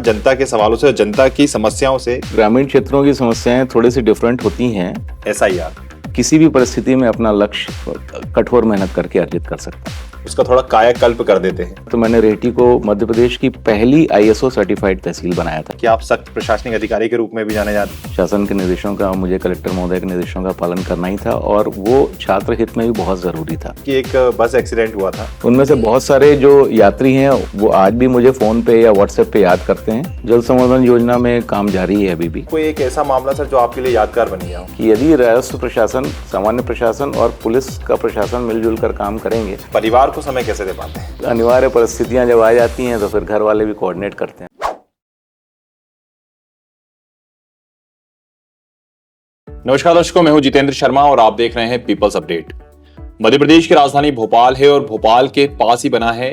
जनता के सवालों से और जनता की समस्याओं से ग्रामीण क्षेत्रों की समस्याएं थोड़ी सी डिफरेंट होती हैं। SIR किसी भी परिस्थिति में अपना लक्ष्य कठोर मेहनत करके अर्जित कर सकता है। उसका थोड़ा कायाकल्प कर देते हैं। तो मैंने रेहटी को मध्य प्रदेश की पहली ISO सर्टिफाइड तहसील बनाया था। कि आप सख्त प्रशासनिक अधिकारी के रूप में भी जाने जाते हैं। शासन के निर्देशों का, मुझे कलेक्टर महोदय के निर्देशों का पालन करना ही था और वो छात्र हित में भी बहुत जरूरी था। कि एक बस एक्सीडेंट हुआ था, उनमें से बहुत सारे जो यात्री हैं वो आज भी मुझे फोन पे या व्हाट्सएप पे याद करते हैं। जल संवर्धन योजना में काम जारी है अभी भी। कोई एक ऐसा मामला सर जो आपके लिए यादगार बन गया हो? कि यदि राजस्व प्रशासन, सामान्य प्रशासन और पुलिस का प्रशासन मिलजुल कर काम करेंगे। परिवार को समय कैसे दे पाते हैं? अनिवार्य परिस्थितियां जब आ जाती हैं तो फिर घर वाले भी कोऑर्डिनेट करते हैं। नमस्कार दर्शकों, मैं हूं जितेंद्र शर्मा और आप देख रहे हैं पीपल्स अपडेट। मध्य प्रदेश की राजधानी भोपाल है और भोपाल के पास ही बना है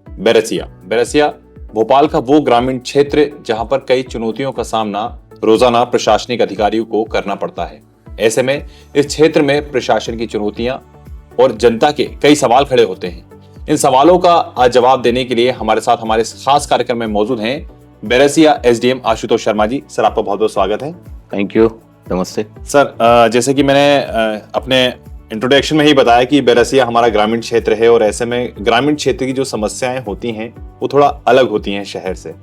बैरसिया। बैरसिया भोपाल का वो ग्रामीण क्षेत्र जहां पर कई चुनौतियों का सामना रोजाना प्रशासनिक अधिकारियों को करना पड़ता है। ऐसे में इस क्षेत्र में प्रशासन की चुनौतियां और जनता के कई सवाल खड़े होते हैं। इन सवालों का आज जवाब देने के लिए हमारे साथ हमारे खास कार्यक्रम में मौजूद हैं बैरसिया SDM आशुतोष शर्मा जी। सर, आपका बहुत बहुत स्वागत है। थैंक यू, नमस्ते सर। जैसे कि मैंने अपने इंट्रोडक्शन में ही बताया कि बैरसिया हमारा ग्रामीण क्षेत्र है और ऐसे में ग्रामीण क्षेत्र की जो समस्याएं होती हैं वो थोड़ा अलग होती हैं शहर से।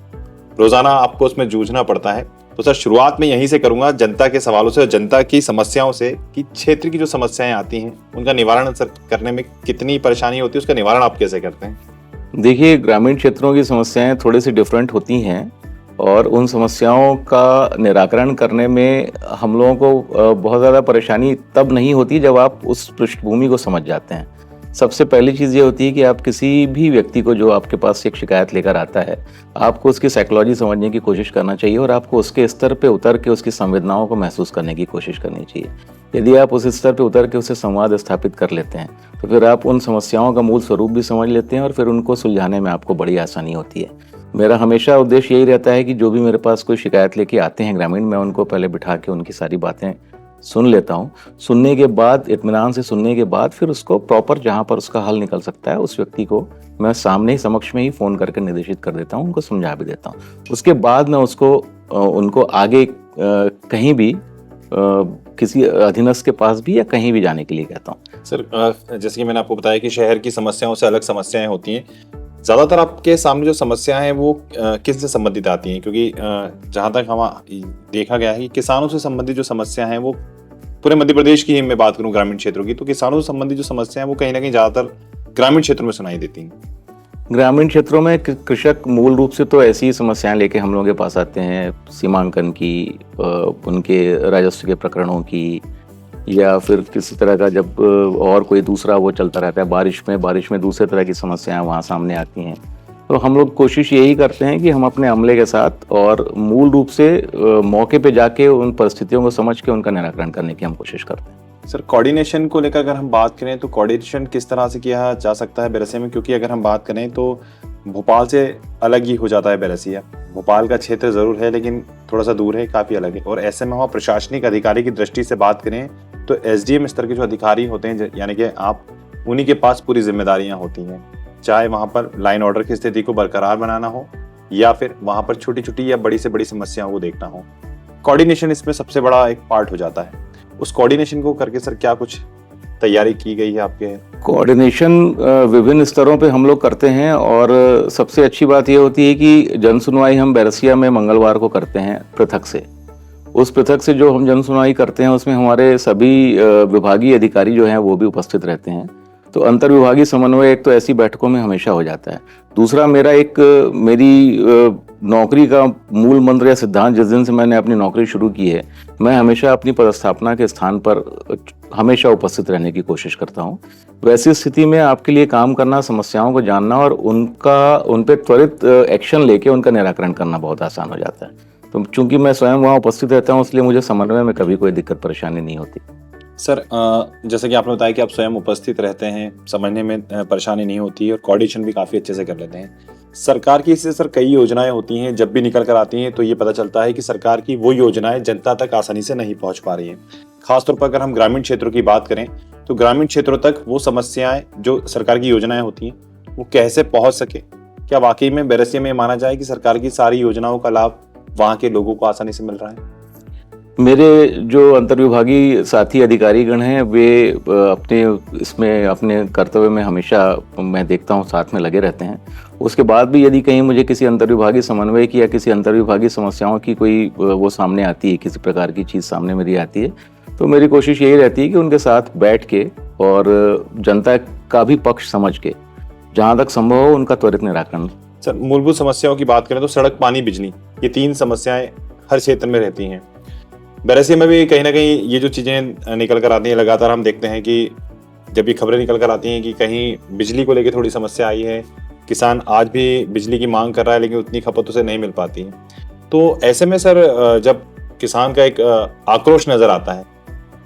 रोजाना आपको उसमें जूझना पड़ता है। तो सर, शुरुआत में यहीं से करूंगा, जनता के सवालों से और जनता की समस्याओं से, कि क्षेत्र की जो समस्याएं आती हैं उनका निवारण सर करने में कितनी परेशानी होती है, उसका निवारण आप कैसे करते हैं? देखिए, ग्रामीण क्षेत्रों की समस्याएं थोड़ी सी डिफरेंट होती हैं और उन समस्याओं का निराकरण करने में हम लोगों को बहुत ज़्यादा परेशानी तब नहीं होती जब आप उस पृष्ठभूमि को समझ जाते हैं। सबसे पहली चीज़ ये होती है कि आप किसी भी व्यक्ति को जो आपके पास एक शिकायत लेकर आता है, आपको उसकी साइकोलॉजी समझने की कोशिश करना चाहिए और आपको उसके स्तर पे उतर के उसकी संवेदनाओं को महसूस करने की कोशिश करनी चाहिए। यदि आप उस स्तर पे उतर के उससे संवाद स्थापित कर लेते हैं तो फिर आप उन समस्याओं का मूल स्वरूप भी समझ लेते हैं और फिर उनको सुलझाने में आपको बड़ी आसानी होती है। मेरा हमेशा उद्देश्य यही रहता है कि जो भी मेरे पास कोई शिकायत लेके आते हैं ग्रामीण, मैं उनको पहले बिठा के उनकी सारी बातें सुन लेता हूँ। सुनने के बाद, इत्मीनान से सुनने के बाद फिर उसको प्रॉपर जहाँ पर उसका हल निकल सकता है उस व्यक्ति को मैं सामने ही, समक्ष में ही फ़ोन करके निर्देशित कर देता हूँ, उनको समझा भी देता हूँ। उसके बाद मैं उनको आगे कहीं भी किसी अधीनस्थ के पास भी या कहीं भी जाने के लिए कहता हूँ। सर, जैसे कि मैंने आपको बताया कि शहर की समस्याओं से अलग समस्याएं होती हैं। ज़्यादातर आपके सामने जो समस्याएं हैं वो किस से संबंधित आती हैं? क्योंकि जहाँ तक हम देखा गया है कि किसानों से संबंधित जो समस्या हैं वो पूरे मध्य प्रदेश की ही मैं बात करूँ ग्रामीण क्षेत्रों की, तो किसानों से संबंधित जो समस्या है वो कहीं ना कहीं ज़्यादातर ग्रामीण क्षेत्रों में सुनाई देती हैं। ग्रामीण क्षेत्रों में कृषक मूल रूप से तो ऐसी समस्याएं लेके हम लोगों के पास आते हैं, सीमांकन की, उनके राजस्व के प्रकरणों की, या फिर किसी तरह का जब और कोई दूसरा वो चलता रहता है, बारिश में दूसरे तरह की समस्याएं वहाँ सामने आती हैं। तो हम लोग कोशिश यही करते हैं कि हम अपने अमले के साथ और मूल रूप से मौके पे जाके उन परिस्थितियों को समझ के उनका निराकरण करने की हम कोशिश करते हैं। सर, कोऑर्डिनेशन को लेकर अगर हम बात करें तो कोऑर्डिनेशन किस तरह से किया जा सकता है बैरसिया में? क्योंकि अगर हम बात करें तो भोपाल से अलग ही हो जाता है बैरसिया। भोपाल का क्षेत्र ज़रूर है लेकिन थोड़ा सा दूर है, काफ़ी अलग है। और ऐसे में वहाँ प्रशासनिक अधिकारी की दृष्टि से बात करें तो SDM स्तर के जो अधिकारी होते हैं, यानी कि आप उन्हीं के पास पूरी जिम्मेदारियाँ होती हैं, चाहे वहाँ पर लाइन ऑर्डर की स्थिति को बरकरार बनाना हो या फिर वहाँ पर छोटी छोटी या बड़ी से बड़ी समस्याओं को देखना हो। कोऑर्डिनेशन इसमें सबसे बड़ा एक पार्ट हो जाता है। उस कोऑर्डिनेशन को करके सर क्या कुछ तैयारी की गई है आपके? कोऑर्डिनेशन विभिन्न स्तरों पे हम लोग करते हैं और सबसे अच्छी बात ये होती है कि जन सुनवाई हम बैरसिया में मंगलवार को करते हैं पृथक से। उस पृथक से जो हम जन सुनवाई करते हैं उसमें हमारे सभी विभागीय अधिकारी जो हैं वो भी उपस्थित रहते हैं। तो अंतर विभागीय समन्वय एक तो ऐसी बैठकों में हमेशा हो जाता है। दूसरा, मेरी नौकरी का मूल मंत्र या सिद्धांत जिस दिन से मैंने अपनी नौकरी शुरू की है, मैं हमेशा अपनी पदस्थापना के स्थान पर हमेशा उपस्थित रहने की कोशिश करता हूँ। वैसी स्थिति में आपके लिए काम करना, समस्याओं को जानना और उन पे त्वरित एक्शन लेके उनका निराकरण करना बहुत आसान हो जाता है। तो चूंकि मैं स्वयं वहाँ उपस्थित रहता हूँ इसलिए मुझे समन्वय में कभी कोई दिक्कत परेशानी नहीं होती। सर, जैसे कि आपने बताया कि आप स्वयं उपस्थित रहते हैं, समझने में परेशानी नहीं होती और कोऑर्डिनेशन भी काफ़ी अच्छे से कर लेते हैं। सरकार की इससे सर कई योजनाएं होती हैं, जब भी निकल कर आती हैं तो ये पता चलता है कि सरकार की वो योजनाएं जनता तक आसानी से नहीं पहुंच पा रही हैं। खासतौर पर अगर हम ग्रामीण क्षेत्रों की बात करें तो ग्रामीण क्षेत्रों तक वो समस्याएं जो सरकार की योजनाएं होती हैं वो कैसे पहुंच सके क्या वाकई में बैरसिया में माना जाए कि सरकार की सारी योजनाओं का लाभ वहाँ के लोगों को आसानी से मिल रहा है? मेरे जो अंतर्विभागीय साथी अधिकारीगण हैं वे अपने इसमें अपने कर्तव्य में हमेशा मैं देखता हूँ साथ में लगे रहते हैं। उसके बाद भी यदि कहीं मुझे किसी अंतर्विभागीय समन्वय की या किसी अंतर्विभागीय समस्याओं की कोई वो सामने आती है, किसी प्रकार की चीज़ सामने मेरी आती है, तो मेरी कोशिश यही रहती है कि उनके साथ बैठ के और जनता का भी पक्ष समझ के जहाँ तक संभव हो उनका त्वरित निराकरण। सर, मूलभूत समस्याओं की बात करें तो सड़क, पानी, बिजली, ये 3 समस्याएं हर क्षेत्र में रहती हैं। बैरसिया में भी कहीं ना कहीं ये जो चीज़ें निकल कर आती हैं, लगातार हम देखते हैं कि जब ये खबरें निकल कर आती हैं कि कहीं बिजली को लेकर थोड़ी समस्या आई है, किसान आज भी बिजली की मांग कर रहा है लेकिन उतनी खपत उसे नहीं मिल पाती है। तो ऐसे में सर, जब किसान का एक आक्रोश नज़र आता है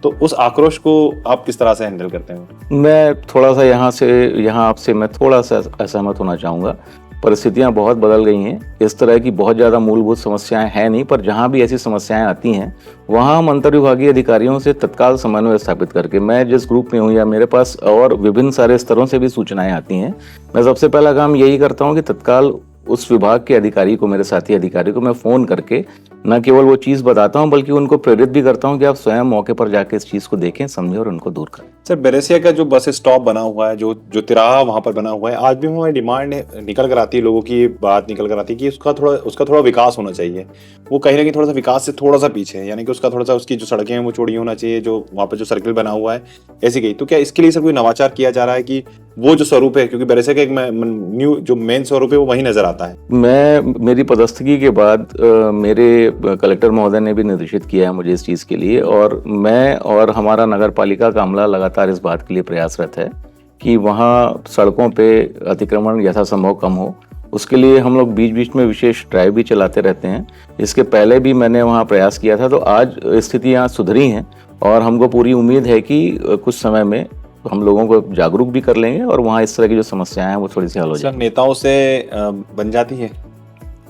तो उस आक्रोश को आप किस तरह से हैंडल करते हैं? मैं थोड़ा सा यहाँ आपसे मैं थोड़ा सा असहमत होना चाहूँगा। परिस्थितियाँ बहुत बदल गई हैं, इस तरह की बहुत ज़्यादा मूलभूत समस्याएं हैं नहीं, पर जहाँ भी ऐसी समस्याएं आती हैं वहाँ हम अंतर्विभागीय अधिकारियों से तत्काल समन्वय स्थापित करके, मैं जिस ग्रुप में हूँ या मेरे पास और विभिन्न सारे स्तरों से भी सूचनाएं आती हैं, मैं सबसे पहला काम यही करता हूँ कि तत्काल उस विभाग के अधिकारी को, मेरे साथी अधिकारी को मैं फ़ोन करके न केवल वो चीज़ बताता हूँ बल्कि उनको प्रेरित भी करता हूँ कि आप स्वयं मौके पर जाके इस चीज़ को देखें, समझें और उनको दूर करें। सर, बैरसिया का जो बस स्टॉप बना हुआ है, जो तिराहा वहाँ पर बना हुआ है, आज भी वहाँ डिमांड निकल कर आती है, लोगों की बात निकल कर आती है कि उसका थोड़ा विकास होना चाहिए। वो कहीं ना कहीं थोड़ा सा विकास से थोड़ा सा पीछे है, यानी कि उसका थोड़ा सा, उसकी जो सड़कें हैं वो चौड़ी होना चाहिए, जो वहाँ पर जो सर्किल बना हुआ है ऐसी गई। तो क्या इसके लिए सर कोई नवाचार किया जा रहा है कि वो जो स्वरूप है, क्योंकि बैरसिया का एक न्यू जो मेन स्वरूप है वो वही नजर आता है? मेरी पदस्थगी के बाद मेरे कलेक्टर महोदय ने भी निर्देशित किया है मुझे इस चीज़ के लिए, और मैं और हमारा नगर पालिका का अमला लगातार इस बात के लिए प्रयासरत है कि वहाँ सड़कों पे अतिक्रमण यथासंभव कम हो। उसके लिए हम लोग बीच बीच में विशेष ड्राइव भी चलाते रहते हैं। इसके पहले भी मैंने वहाँ प्रयास किया था, तो आज स्थितियाँ सुधरी हैं और हमको पूरी उम्मीद है कि कुछ समय में हम लोगों को जागरूक भी कर लेंगे और वहाँ इस तरह की जो समस्याएं हैं वो थोड़ी सी हल हो जाएंगी। नेताओं से बन जाती है?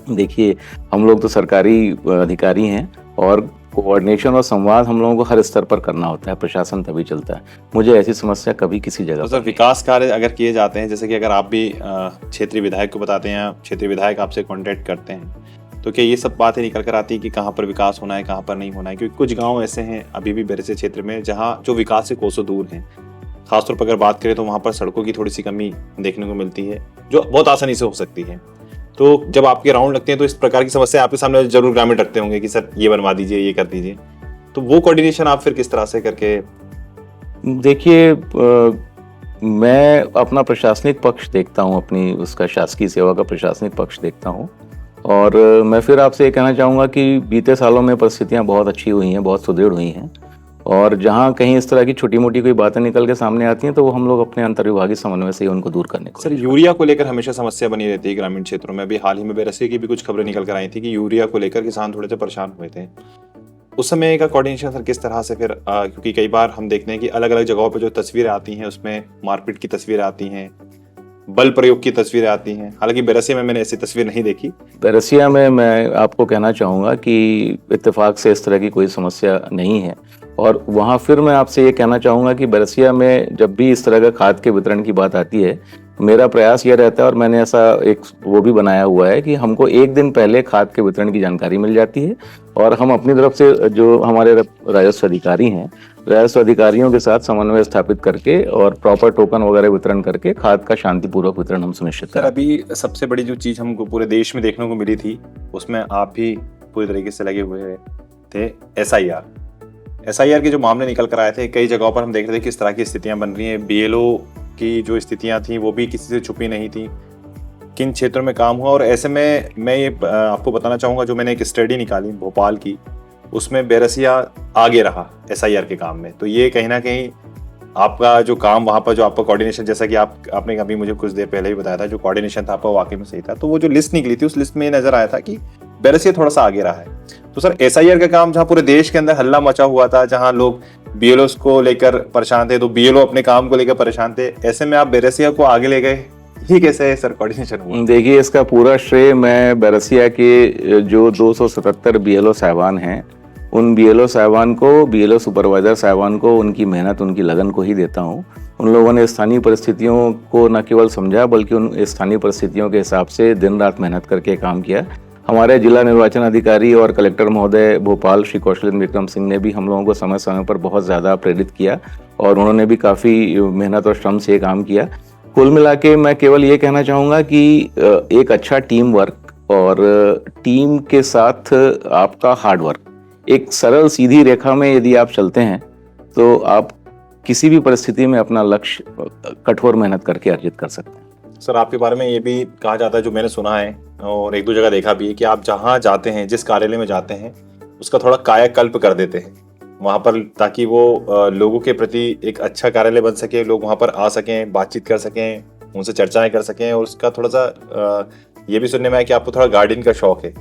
देखिए, हम लोग तो सरकारी अधिकारी हैं और कोऑर्डिनेशन और संवाद हम लोगों को हर स्तर पर करना होता है, प्रशासन तभी चलता है। मुझे ऐसी समस्या कभी किसी जगह तो सर, विकास कार्य अगर किए जाते हैं, जैसे कि अगर आप भी क्षेत्रीय विधायक को बताते हैं, क्षेत्रीय विधायक आपसे कॉन्टेक्ट करते हैं, तो क्या ये सब बातें निकल कर आती है कि कहाँ पर विकास होना है, कहाँ पर नहीं होना है? क्योंकि कुछ गाँव ऐसे हैं अभी भी बैरसिया क्षेत्र में जहाँ जो विकास से कोसों दूर हैं। खासतौर पर अगर बात करें तो वहाँ पर सड़कों की थोड़ी सी कमी देखने को मिलती है, जो बहुत आसानी से हो सकती है। तो जब आपके राउंड लगते हैं तो इस प्रकार की समस्या आपके सामने जरूर ग्रामीण रखते होंगे कि सर ये बनवा दीजिए, ये कर दीजिए। तो वो कोऑर्डिनेशन आप फिर किस तरह से करके? देखिए, मैं अपना प्रशासनिक पक्ष देखता हूँ, अपनी उसका शासकीय सेवा का प्रशासनिक पक्ष देखता हूँ, और मैं फिर आपसे ये कहना चाहूँगा कि बीते सालों में परिस्थितियाँ बहुत अच्छी हुई हैं, बहुत सुदृढ़ हुई हैं, और जहाँ कहीं इस तरह की छोटी मोटी कोई बातें निकल के सामने आती हैं तो वो हम लोग अपने अंतर्विभागीय समन्वय से ही उनको दूर करने को। सर, यूरिया को लेकर हमेशा समस्या बनी रहती है ग्रामीण क्षेत्रों में। अभी हाल ही में बैरसिया की भी कुछ खबरें निकल कर आई थी कि यूरिया को लेकर किसान थोड़े से परेशान हुए थे। उस समय का कोऑर्डिनेशन सर किस तरह से फिर, क्योंकि कई बार हम देखते हैं कि अलग अलग जगहों पर जो तस्वीरें आती हैं उसमें मारपीट की तस्वीरें आती हैं, बल प्रयोग की तस्वीरें आती हैं। हालांकि बैरसिया में मैंने ऐसी तस्वीर नहीं देखी। बैरसिया में मैं आपको कहना चाहूँगा कि इत्तेफाक से इस तरह की कोई समस्या नहीं है, और वहाँ फिर मैं आपसे ये कहना चाहूँगा कि बैरसिया में जब भी इस तरह का खाद के वितरण की बात आती है, मेरा प्रयास यह रहता है, और मैंने ऐसा एक वो भी बनाया हुआ है कि हमको एक दिन पहले खाद के वितरण की जानकारी मिल जाती है, और हम अपनी तरफ से जो हमारे राजस्व अधिकारी हैं, राजस्व अधिकारियों के साथ समन्वय स्थापित करके और प्रॉपर टोकन वगैरह वितरण करके खाद का शांतिपूर्वक वितरण हम सुनिश्चित करें। अभी सबसे बड़ी जो चीज़ हमको पूरे देश में देखने को मिली थी, उसमें आप भी पूरी तरीके से लगे हुए थे, एसआईआर के जो मामले निकल कर आए थे, कई जगहों पर हम देख रहे थे किस तरह की स्थितियां बन रही हैं। बीएलओ की जो स्थितियां थी वो भी किसी से छुपी नहीं थी, किन क्षेत्रों में काम हुआ। और ऐसे में मैं ये आपको बताना चाहूँगा, जो मैंने एक स्टडी निकाली भोपाल की, उसमें बैरसिया आगे रहा एसआईआर के काम में। तो ये कहीं ना कहीं आपका जो काम वहाँ पर, जो आपका कोऑर्डिनेशन, जैसा कि आपने अभी मुझे कुछ देर पहले ही बताया था, जो कोऑर्डिनेशन था आपका वाकई में सही था। तो वो जो लिस्ट निकली थी उस लिस्ट में ये नजर आया था कि बैरसिया थोड़ा सा आगे रहा है। तो सर, एसआईआर का काम जहाँ पूरे देश के अंदर हल्ला मचा हुआ था, जहाँ लोग बीएलओ को लेकर परेशान थे, तो बीएलओ अपने काम को लेकर परेशान थे, ऐसे में आप बैरसिया को आगे ले गए, ये कैसे है सर कोऑर्डिनेशन हुआ? देखिए, इसका पूरा श्रेय मैं बैरसिया के जो 277 बीएलओ साहबान हैं उन बीएलओ साहिबान को, बीएलओ सुपरवाइजर साहिबान को, उनकी मेहनत, उनकी लगन को ही देता हूँ। उन लोगों ने स्थानीय परिस्थितियों को न केवल समझा बल्कि उन स्थानीय परिस्थितियों के हिसाब से दिन रात मेहनत करके काम किया। हमारे जिला निर्वाचन अधिकारी और कलेक्टर महोदय भोपाल श्री कौशलेंद्र विक्रम सिंह ने भी हम लोगों को समय समय पर बहुत ज़्यादा प्रेरित किया और उन्होंने भी काफ़ी मेहनत और श्रम से काम किया। कुल मिला के मैं केवल ये कहना चाहूँगा कि एक अच्छा टीम वर्क और टीम के साथ आपका हार्ड वर्क, एक सरल सीधी रेखा में यदि आप चलते हैं तो आप किसी भी परिस्थिति में अपना लक्ष्य कठोर मेहनत करके अर्जित कर सकते हैं। सर, आपके बारे में ये भी कहा जाता है, जो मैंने सुना है और एक दो जगह देखा भी है, कि आप जहाँ जाते हैं, जिस कार्यालय में जाते हैं, उसका थोड़ा कायाकल्प कर देते हैं वहाँ पर, ताकि वो लोगों के प्रति एक अच्छा कार्यालय बन सके, लोग वहाँ पर आ सकें, बातचीत कर सकें, उनसे चर्चाएं कर सकें। और उसका थोड़ा सा ये भी सुनने में आया कि आपको थोड़ा गार्डनिंग का शौक है,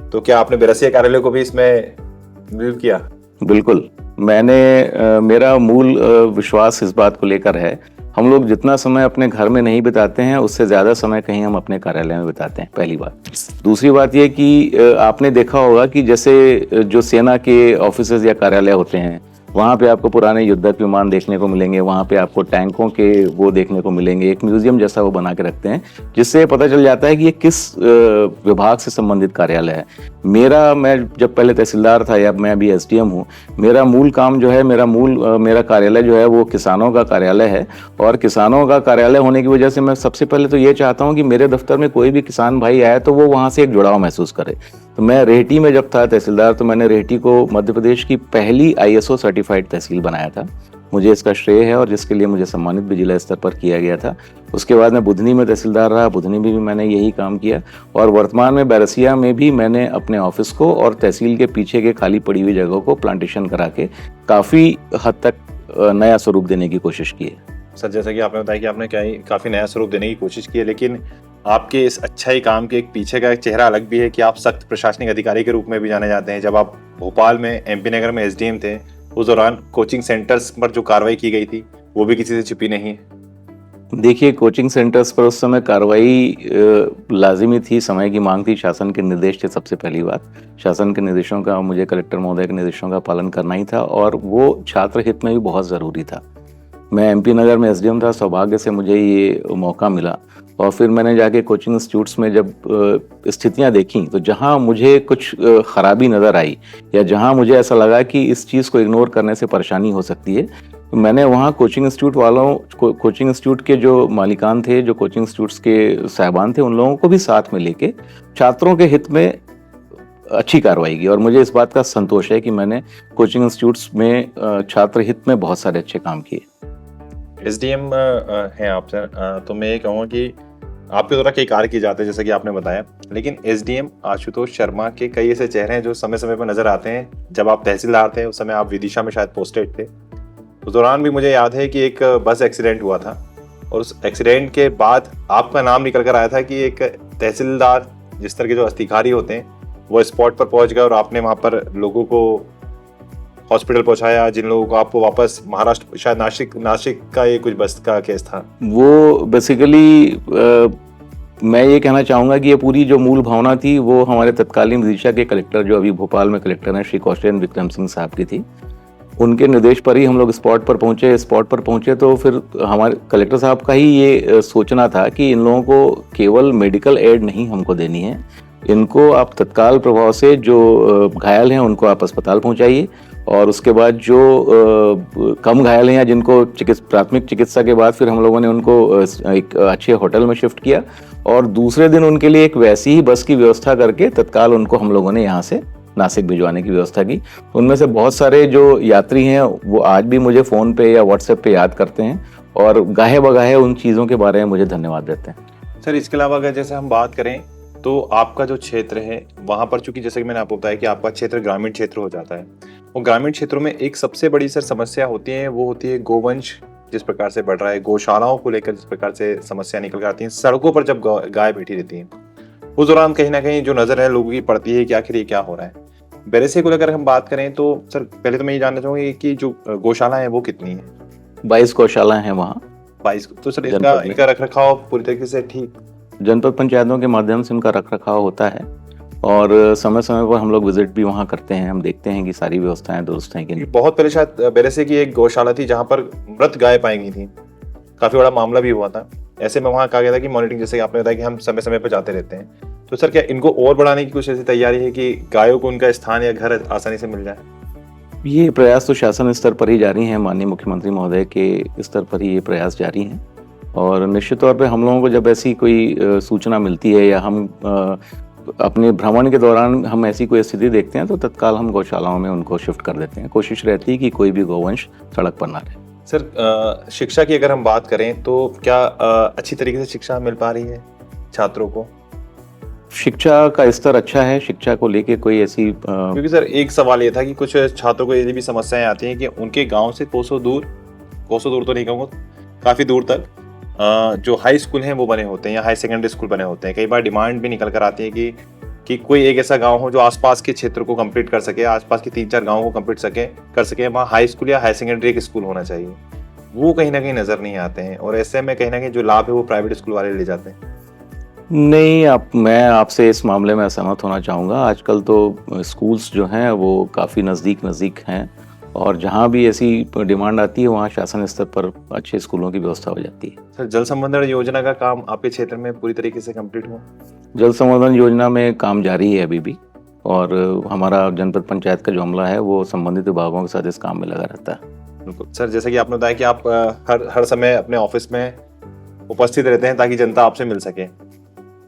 तो क्या आपने बेरसिया कार्यालय को भी इसमें इन्वॉल्व किया? बिल्कुल, मेरा मूल विश्वास इस बात को लेकर है, हम लोग जितना समय अपने घर में नहीं बिताते हैं उससे ज़्यादा समय कहीं हम अपने कार्यालय में बिताते हैं, पहली बात। दूसरी बात ये कि आपने देखा होगा कि जैसे जो सेना के ऑफिसेज या कार्यालय होते हैं, वहाँ पे आपको पुराने युद्धक विमान देखने को मिलेंगे, वहाँ पे आपको टैंकों के वो देखने को मिलेंगे, एक म्यूजियम जैसा वो बना के रखते हैं, जिससे पता चल जाता है कि ये किस विभाग से संबंधित कार्यालय है। मैं जब पहले तहसीलदार था या मैं अभी एसडीएम हूँ, मेरा मूल काम जो है, मेरा कार्यालय जो है वो किसानों का कार्यालय है। और किसानों का कार्यालय होने की वजह से मैं सबसे पहले तो ये चाहता हूँ कि मेरे दफ्तर में कोई भी किसान भाई आए तो वो वहाँ से एक जुड़ाव महसूस करे। तो मैं रेहटी में जब था तहसीलदार, तो मैंने रेहटी को मध्य प्रदेश की पहली ISO सर्टिफाइड तहसील बनाया था। मुझे इसका श्रेय है और जिसके लिए मुझे सम्मानित भी जिला स्तर पर किया गया था। उसके बाद मैं बुधनी में तहसीलदार रहा, बुधनी में भी मैंने यही काम किया और वर्तमान में बैरसिया में भी मैंने अपने ऑफिस को और तहसील के पीछे के खाली पड़ी हुई जगहों को प्लांटेशन करा के काफ़ी हद तक नया स्वरूप देने की कोशिश की है। सर, जैसा कि आपने बताया कि आपने काफ़ी नया स्वरूप देने की कोशिश की है, लेकिन आपके इस अच्छाई काम के एक पीछे का एक चेहरा अलग भी है कि आप सख्त प्रशासनिक अधिकारी के रूप में भी जाने जाते हैं। जब आप भोपाल में MP नगर में SDM थे, उस दौरान कोचिंग सेंटर्स पर जो कार्रवाई की गई थी वो भी किसी से छिपी नहीं है। देखिए, कोचिंग सेंटर्स पर उस समय कार्रवाई लाजिमी थी, समय की मांग थी, शासन के निर्देश थे। सबसे पहली बात, शासन के निर्देशों का, मुझे कलेक्टर महोदय के निर्देशों का पालन करना ही था और वो छात्र हित में भी बहुत ज़रूरी था। मैं MP नगर में SDM था, सौभाग्य से मुझे ये मौका मिला और फिर मैंने जाके कोचिंग इंस्टीट्यूट्स में जब स्थितियां देखी, तो जहां मुझे कुछ खराबी नज़र आई या जहां मुझे ऐसा लगा कि इस चीज़ को इग्नोर करने से परेशानी हो सकती है, तो मैंने वहां कोचिंग इंस्टीट्यूट के जो मालिकान थे, जो कोचिंग इंस्टीट्यूट्स के साहिबान थे, उन लोगों को भी साथ में लेके छात्रों के हित में अच्छी कार्रवाई की और मुझे इस बात का संतोष है कि मैंने कोचिंग इंस्टीट्यूट्स में छात्र हित में बहुत सारे अच्छे काम किए। SDM हैं आप सर, तो मैं ये कहूँगा कि आपके द्वारा कई कार्य किए जाते हैं जैसा कि आपने बताया, लेकिन SDM आशुतोष शर्मा के कई ऐसे चेहरे हैं जो समय समय पर नजर आते हैं। जब आप तहसीलदार थे उस समय आप विदिशा में शायद पोस्टेड थे, उस दौरान भी मुझे याद है कि एक बस एक्सीडेंट हुआ था और उस एक्सीडेंट के बाद आपका नाम निकल कर आया था कि एक तहसीलदार, जिस तरह के जो अधिकारी होते हैं, वो स्पॉट पर पहुंच गए और आपने वहाँ पर लोगों को हॉस्पिटल पहुंचाया, जिन लोगों को आपको वापस महाराष्ट्र, शायद नासिक का ये कुछ बस का केस था। वो बेसिकली मैं ये कहना चाहूँगा कि ये पूरी जो मूल भावना थी वो हमारे तत्कालीन विदिशा के कलेक्टर, जो अभी भोपाल में कलेक्टर हैं, श्री कौशलेंद्र विक्रम सिंह साहब की थी। उनके निर्देश पर ही हम लोग स्पॉट पर पहुंचे तो फिर हमारे कलेक्टर साहब का ही ये सोचना था कि इन लोगों को केवल मेडिकल एड नहीं हमको देनी है, इनको आप तत्काल प्रभाव से जो घायल हैं उनको आप अस्पताल पहुंचाइए और उसके बाद जो कम घायल हैं या जिनको प्राथमिक चिकित्सा के बाद फिर हम लोगों ने उनको एक अच्छे होटल में शिफ्ट किया और दूसरे दिन उनके लिए एक वैसी ही बस की व्यवस्था करके तत्काल उनको हम लोगों ने यहाँ से नासिक भिजवाने की व्यवस्था की। उनमें से बहुत सारे जो यात्री हैं वो आज भी मुझे फ़ोन पे या व्हाट्सएप पे याद करते हैं और गाहे बगाहे उन चीज़ों के बारे में मुझे धन्यवाद देते हैं। सर, इसके अलावा अगर जैसे हम बात करें तो आपका जो क्षेत्र है वहाँ पर, चूंकि जैसे कि मैंने आपको बताया कि आपका क्षेत्र ग्रामीण क्षेत्र हो जाता है, और ग्रामीण क्षेत्रों में एक सबसे बड़ी सर समस्या होती है, वो होती है गोवंश जिस प्रकार से बढ़ रहा है, गौशालाओं को लेकर जिस प्रकार से समस्या निकल कर आती हैं, सड़कों पर जब गाय बैठी रहती हैं, उस दौरान कहीं ना कहीं जो नज़र है लोगों की पड़ती है कि आखिर ये क्या हो रहा है। बेरसिया को लेकर हम बात करें तो सर पहले तो मैं ये जानना चाहूँगी कि जो गौशाला है वो कितनी है? 22 गौशाला हैं वहाँ। 22। तो सर इनका रख रखाव पूरी तरीके से ठीक? जनपद पंचायतों के माध्यम से उनका रख रखाव होता है और समय समय पर हम लोग विजिट भी वहाँ करते हैं, हम देखते हैं कि सारी व्यवस्थाएं दुरुस्त हैं कि नहीं। बहुत पहले शायद बेरसे की एक गौशाला थी जहाँ पर मृत गाय पाई गई थी, काफी बड़ा मामला भी हुआ था। ऐसे में वहाँ कहा गया था कि मॉनिटरिंग, जैसे कि आपने बताया कि हम समय समय पर जाते रहते हैं, तो सर क्या इनको और बढ़ाने की कुछ ऐसी तैयारी है कि गायों को उनका स्थान या घर आसानी से मिल जाए? ये प्रयास तो शासन स्तर पर ही जारी हैं, माननीय मुख्यमंत्री महोदय के स्तर पर ही ये प्रयास जारी हैं। और निश्चित तौर पे हम लोगों को जब ऐसी कोई सूचना मिलती है या हम अपने भ्रमण के दौरान हम ऐसी कोई स्थिति देखते हैं तो तत्काल हम गौशालाओं में उनको शिफ्ट कर देते हैं। कोशिश रहती है कि कोई भी गौवंश सड़क पर ना रहे। सर शिक्षा की अगर हम बात करें तो क्या अच्छी तरीके से शिक्षा मिल पा रही है छात्रों को? शिक्षा का स्तर अच्छा है, शिक्षा को लेके कोई ऐसी क्योंकि सर एक सवाल ये था कि कुछ छात्रों को ये भी समस्याएं आती हैं कि उनके गांव से कोसों दूर तो नहीं कहूँगा, काफ़ी दूर तक जो हाई स्कूल हैं वो बने होते हैं या हाई सेकेंडरी स्कूल बने होते हैं। कई बार डिमांड भी निकल कर आती है कि कोई एक ऐसा गांव हो जो आसपास के क्षेत्र को कंप्लीट कर सके, आसपास के 3-4 गाँवों को कंप्लीट कर सके, वहाँ हाई स्कूल या हाई सेकेंडरी एक स्कूल होना चाहिए। वो कहीं ना कहीं नज़र नहीं आते हैं और ऐसे में कहीं ना कहीं जो लाभ है वो प्राइवेट स्कूल वाले ले जाते हैं। नहीं, मैं आपसे इस मामले में असहमत होना चाहूँगा। आजकल तो स्कूल्स जो हैं वो काफ़ी नज़दीक हैं और जहाँ भी ऐसी डिमांड आती है वहाँ शासन स्तर पर अच्छे स्कूलों की व्यवस्था हो जाती है। सर जल संवर्धन योजना का काम आपके क्षेत्र में पूरी तरीके से कंप्लीट हुआ? जल संवर्धन योजना में काम जारी है अभी भी और हमारा जनपद पंचायत का जो अमला है वो संबंधित विभागों के साथ इस काम में लगा रहता है। बिल्कुल सर, जैसे कि आपने बताया कि आप हर समय अपने ऑफिस में उपस्थित रहते हैं ताकि जनता आपसे मिल सके।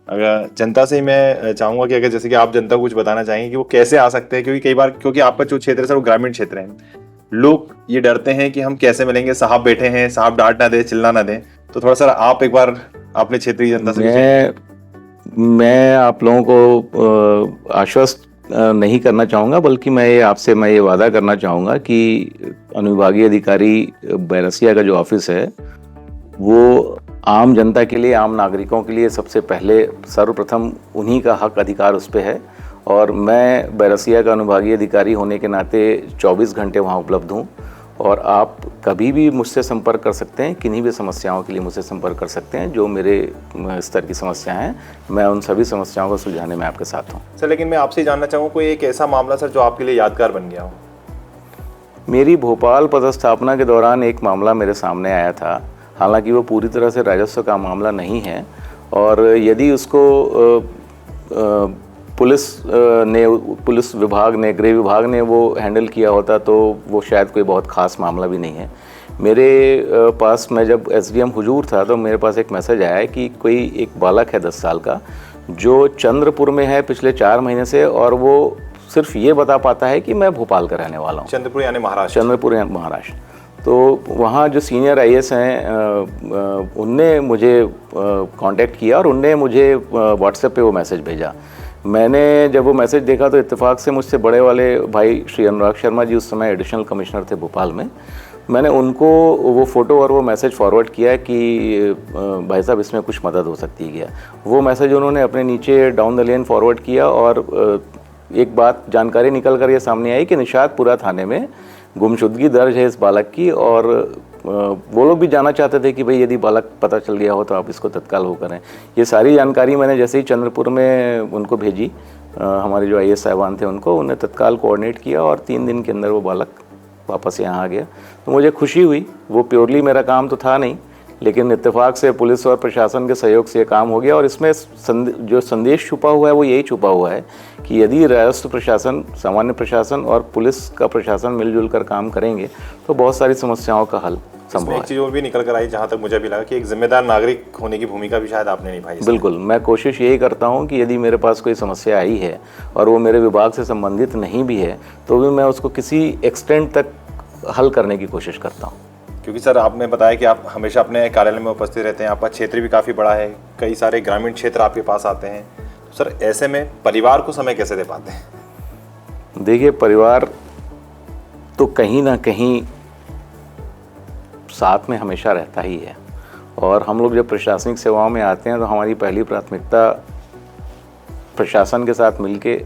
अगर जनता से ही मैं चाहूँगा कि अगर जैसे कि आप जनता को कुछ बताना चाहेंगे कि वो कैसे आ सकते हैं, क्योंकि कई बार क्योंकि आपका जो क्षेत्र है सर वो ग्रामीण क्षेत्र है, लोग ये डरते हैं कि हम कैसे मिलेंगे, साहब बैठे हैं, साहब डांट ना दे, चिल्ला ना दें, तो थोड़ा सर आप एक बार अपने क्षेत्रीय जनता से मैं आप लोगों को आश्वस्त नहीं करना चाहूँगा, बल्कि मैं ये वादा करना चाहूँगा कि अनुविभागीय अधिकारी बैरसिया का जो ऑफिस है वो आम जनता के लिए, आम नागरिकों के लिए सबसे पहले सर्वप्रथम उन्हीं का हक अधिकार उस पर है और मैं बैरसिया का अनुविभागीय अधिकारी होने के नाते 24 घंटे वहाँ उपलब्ध हूँ और आप कभी भी मुझसे संपर्क कर सकते हैं, किन्हीं भी समस्याओं के लिए मुझसे संपर्क कर सकते हैं। जो मेरे स्तर की समस्याएं हैं मैं उन सभी समस्याओं को सुलझाने में आपके साथ हूँ। सर लेकिन मैं आपसे जानना चाहूँगा कोई एक ऐसा मामला सर जो आपके लिए यादगार बन गया हो? मेरी भोपाल पदस्थापना के दौरान एक मामला मेरे सामने आया था, हालांकि वो पूरी तरह से राजस्व का मामला नहीं है और यदि उसको पुलिस विभाग ने, गृह विभाग ने वो हैंडल किया होता तो वो शायद कोई बहुत ख़ास मामला भी नहीं है। मेरे पास, मैं जब एसडीएम हुजूर था तो मेरे पास एक मैसेज आया है कि कोई एक बालक है 10 साल का जो चंद्रपुर में है पिछले 4 महीने से और वो सिर्फ ये बता पाता है कि मैं भोपाल का रहने वाला हूँ। चंद्रपुर यानी महाराष्ट्र? चंद्रपुर यानी महाराष्ट्र। तो वहाँ जो सीनियर आईएएस हैं उनने मुझे कांटेक्ट किया और उनने मुझे व्हाट्सएप पे वो मैसेज भेजा। मैंने जब वो मैसेज देखा तो इत्तेफाक से मुझसे बड़े वाले भाई श्री अनुराग शर्मा जी उस समय एडिशनल कमिश्नर थे भोपाल में, मैंने उनको वो फ़ोटो और वो मैसेज फॉरवर्ड किया कि भाई साहब इसमें कुछ मदद हो सकती है क्या। वो मैसेज उन्होंने अपने नीचे डाउन द लेन फॉरवर्ड किया और एक बात जानकारी निकल कर ये सामने आई कि निशातपुरा थाने में गुमशुदगी दर्ज है इस बालक की और वो लोग भी जानना चाहते थे कि भाई यदि बालक पता चल गया हो तो आप इसको तत्काल वो करें। ये सारी जानकारी मैंने जैसे ही चंद्रपुर में उनको भेजी, हमारे जो आईएएस साहिबान थे उन्हें तत्काल कोऑर्डिनेट किया और 3 दिन के अंदर वो बालक वापस यहाँ आ गया। तो मुझे खुशी हुई। वो प्योरली मेरा काम तो था नहीं, लेकिन इत्तेफाक से पुलिस और प्रशासन के सहयोग से ये काम हो गया और इसमें जो संदेश छुपा हुआ है वो यही छुपा हुआ है कि यदि राजस्व प्रशासन, सामान्य प्रशासन और पुलिस का प्रशासन मिलजुल कर काम करेंगे तो बहुत सारी समस्याओं का हल संभव है। एक चीज़ और भी निकल कर आई जहाँ तक मुझे भी लगा कि एक जिम्मेदार नागरिक होने की भूमिका भी शायद आपने निभाई। बिल्कुल, मैं कोशिश यही करता हूँ कि यदि मेरे पास कोई समस्या आई है और वो मेरे विभाग से संबंधित नहीं भी है तो भी मैं उसको किसी एक्सटेंट तक हल करने की कोशिश करता हूँ। क्योंकि सर आपने बताया कि आप हमेशा अपने कार्यालय में उपस्थित रहते हैं, आपका क्षेत्र भी काफ़ी बड़ा है, कई सारे ग्रामीण क्षेत्र आपके पास आते हैं, तो सर ऐसे में परिवार को समय कैसे दे पाते हैं? देखिए, परिवार तो कहीं ना कहीं साथ में हमेशा रहता ही है और हम लोग जब प्रशासनिक सेवाओं में आते हैं तो हमारी पहली प्राथमिकता प्रशासन के साथ मिलके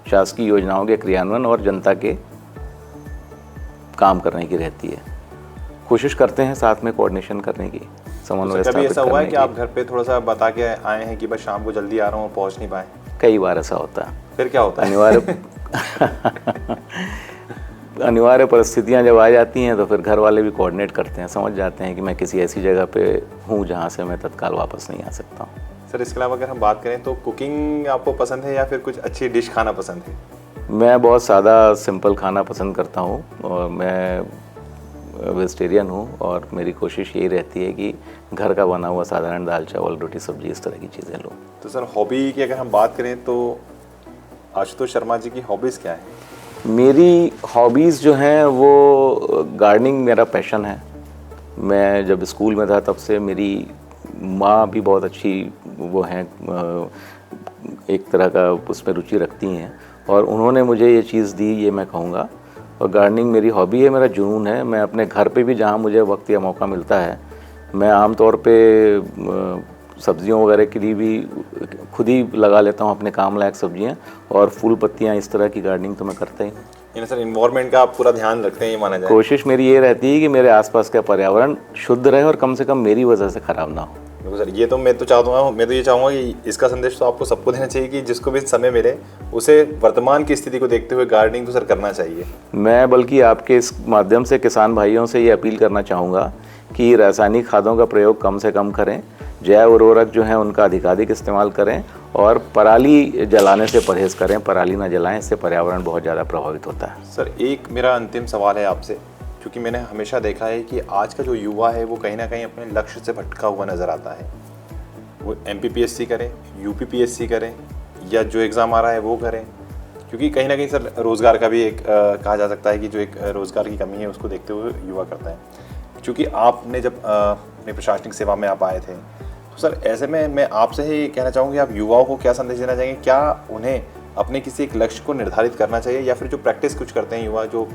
शासकीय योजनाओं के क्रियान्वयन और जनता के काम करने की रहती है। कोशिश करते हैं साथ में कोऑर्डिनेशन करने की, समन्वय स्थापित करने की। कभी ऐसा हुआ है कि आप घर पे थोड़ा सा बता के आए हैं कि बस शाम को जल्दी आ रहा हूँ, पहुँच नहीं पाए? कई बार ऐसा होता है। फिर क्या होता है? अनिवार्य परिस्थितियां जब आ जाती हैं तो फिर घर वाले भी कोऑर्डिनेट करते हैं, समझ जाते हैं कि मैं किसी ऐसी जगह पे हूँ जहाँ से मैं तत्काल वापस नहीं आ सकता हूँ। सर इसके अलावा अगर हम बात करें तो कुकिंग आपको पसंद है या फिर कुछ अच्छी डिश खाना पसंद है? मैं बहुत सादा सिंपल खाना पसंद करता हूँ और मैं वेजिटेरियन हूँ और मेरी कोशिश यही रहती है कि घर का बना हुआ साधारण दाल चावल रोटी सब्जी इस तरह की चीज़ें लूँ। तो सर हॉबी की अगर हम बात करें तो आशुतोष शर्मा जी की हॉबीज़ क्या है? मेरी हॉबीज़ जो हैं वो गार्डनिंग मेरा पैशन है। मैं जब स्कूल में था तब से मेरी माँ भी बहुत अच्छी वो हैं, एक तरह का उसमें रुचि रखती हैं और उन्होंने मुझे ये चीज़ दी, ये मैं कहूँगा। और गार्डनिंग मेरी हॉबी है, मेरा जुनून है। मैं अपने घर पे भी जहाँ मुझे वक्त या मौका मिलता है, मैं आमतौर पे सब्जियों वगैरह के लिए भी खुद ही लगा लेता हूँ अपने काम लायक सब्जियाँ और फूल पत्तियाँ, इस तरह की गार्डनिंग तो मैं करता ही हूँ। यानी सर इन्वायरमेंट का आप पूरा ध्यान रखते हैं ये माना जाए? कोशिश मेरी ये रहती है कि मेरे आसपास का पर्यावरण शुद्ध रहे और कम से कम मेरी वजह से ख़राब ना हो। देखो सर ये तो मैं तो ये चाहूँगा कि इसका संदेश तो आपको सबको देना चाहिए कि जिसको भी समय मिले उसे वर्तमान की स्थिति को देखते हुए गार्डनिंग तो सर करना चाहिए। मैं बल्कि आपके इस माध्यम से किसान भाइयों से ये अपील करना चाहूँगा कि रासायनिक खादों का प्रयोग कम से कम करें, जैव उर्वरक जो हैं उनका अधिकाधिक इस्तेमाल करें और पराली जलाने से परहेज़ करें। पराली ना जलाएं, इससे पर्यावरण बहुत ज़्यादा प्रभावित होता है। सर एक मेरा अंतिम सवाल है आपसे, क्योंकि मैंने हमेशा देखा है कि आज का जो युवा है वो कहीं ना कहीं अपने लक्ष्य से भटका हुआ नज़र आता है। वो MPPSC करें, UPPSC करें या जो एग्ज़ाम आ रहा है वो करें, क्योंकि कहीं ना कहीं सर रोज़गार का भी एक कहा जा सकता है कि जो एक रोज़गार की कमी है उसको देखते हुए युवा करता है। क्योंकि आपने जब अपनी प्रशासनिक सेवा में आप आए थे तो सर ऐसे में मैं आपसे ही कहना चाहूँगी, आप युवाओं को क्या संदेश देना चाहेंगे? क्या उन्हें अपने किसी एक लक्ष्य को निर्धारित करना चाहिए या फिर जो प्रैक्टिस कुछ करते हैं युवा, जो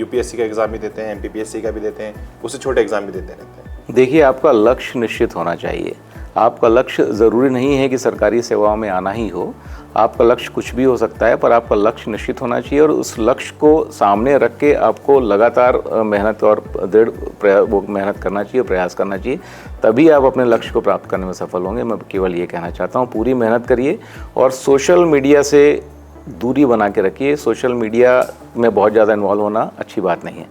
UPSC का एग्ज़ाम भी देते हैं, MPPSC का भी देते हैं, उससे छोटे एग्ज़ाम भी देते रहते हैं? देखिए, आपका लक्ष्य निश्चित होना चाहिए। आपका लक्ष्य ज़रूरी नहीं है कि सरकारी सेवाओं में आना ही हो। आपका लक्ष्य कुछ भी हो सकता है, पर आपका लक्ष्य निश्चित होना चाहिए और उस लक्ष्य को सामने रख के आपको लगातार मेहनत और मेहनत करना चाहिए, प्रयास करना चाहिए, तभी आप अपने लक्ष्य को प्राप्त करने में सफल होंगे। मैं केवल ये कहना चाहता हूँ, पूरी मेहनत करिए और सोशल मीडिया से दूरी बना के रखिए। सोशल मीडिया में बहुत ज़्यादा इन्वॉल्व होना अच्छी बात नहीं है।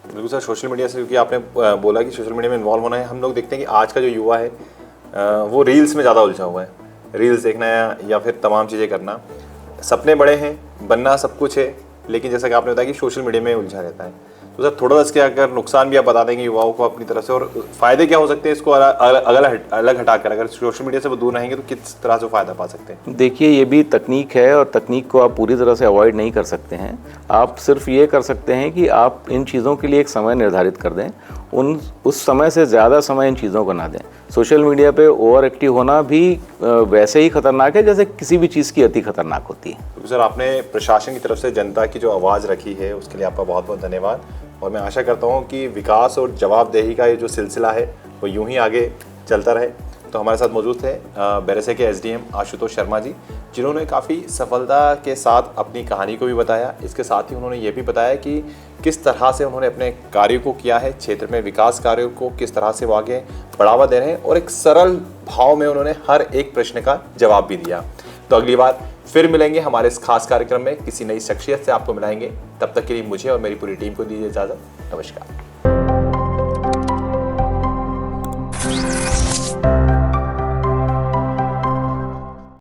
बिल्कुल सर, सोशल मीडिया से, क्योंकि आपने बोला कि सोशल मीडिया में इन्वॉल्व होना है, हम लोग देखते हैं कि आज का जो युवा है वो रील्स में ज़्यादा उलझा हुआ है। रील्स देखना या फिर तमाम चीज़ें करना, सपने बड़े हैं, बनना सब कुछ है, लेकिन जैसा कि आपने बताया कि सोशल मीडिया में उलझा रहता है। तो सर थोड़ा इसके अगर नुकसान भी आप बता देंगे युवाओं को अपनी तरफ से, और फ़ायदे क्या हो सकते हैं इसको अलग हटाकर, अगर सोशल मीडिया से वो दूर रहेंगे तो किस तरह से फ़ायदा पा सकते हैं? देखिए, ये भी तकनीक है और तकनीक को आप पूरी तरह से अवॉइड नहीं कर सकते हैं। आप सिर्फ ये कर सकते हैं कि आप इन चीज़ों के लिए एक समय निर्धारित कर दें, उस समय से ज़्यादा समय इन चीज़ों को ना दें। सोशल मीडिया पे ओवर एक्टिव होना भी वैसे ही खतरनाक है जैसे किसी भी चीज़ की अति खतरनाक होती है। तो सर आपने प्रशासन की तरफ से जनता की जो आवाज़ रखी है उसके लिए आपका बहुत बहुत धन्यवाद, और मैं आशा करता हूँ कि विकास और जवाबदेही का ये जो सिलसिला है वो यूं ही आगे चलता रहे। तो हमारे साथ मौजूद थे बेरसे के SDM आशुतोष शर्मा जी, जिन्होंने काफ़ी सफलता के साथ अपनी कहानी को भी बताया। इसके साथ ही उन्होंने ये भी बताया कि किस तरह से उन्होंने अपने कार्यों को किया है, क्षेत्र में विकास कार्यों को किस तरह से वो आगे बढ़ावा दे रहे हैं, और एक सरल भाव में उन्होंने हर एक प्रश्न का जवाब भी दिया। तो अगली बार फिर मिलेंगे हमारे इस खास कार्यक्रम में, किसी नई शख्सियत से आपको मिलाएंगे। तब तक के लिए मुझे और मेरी पूरी टीम को दीजिए इजाज़त। नमस्कार।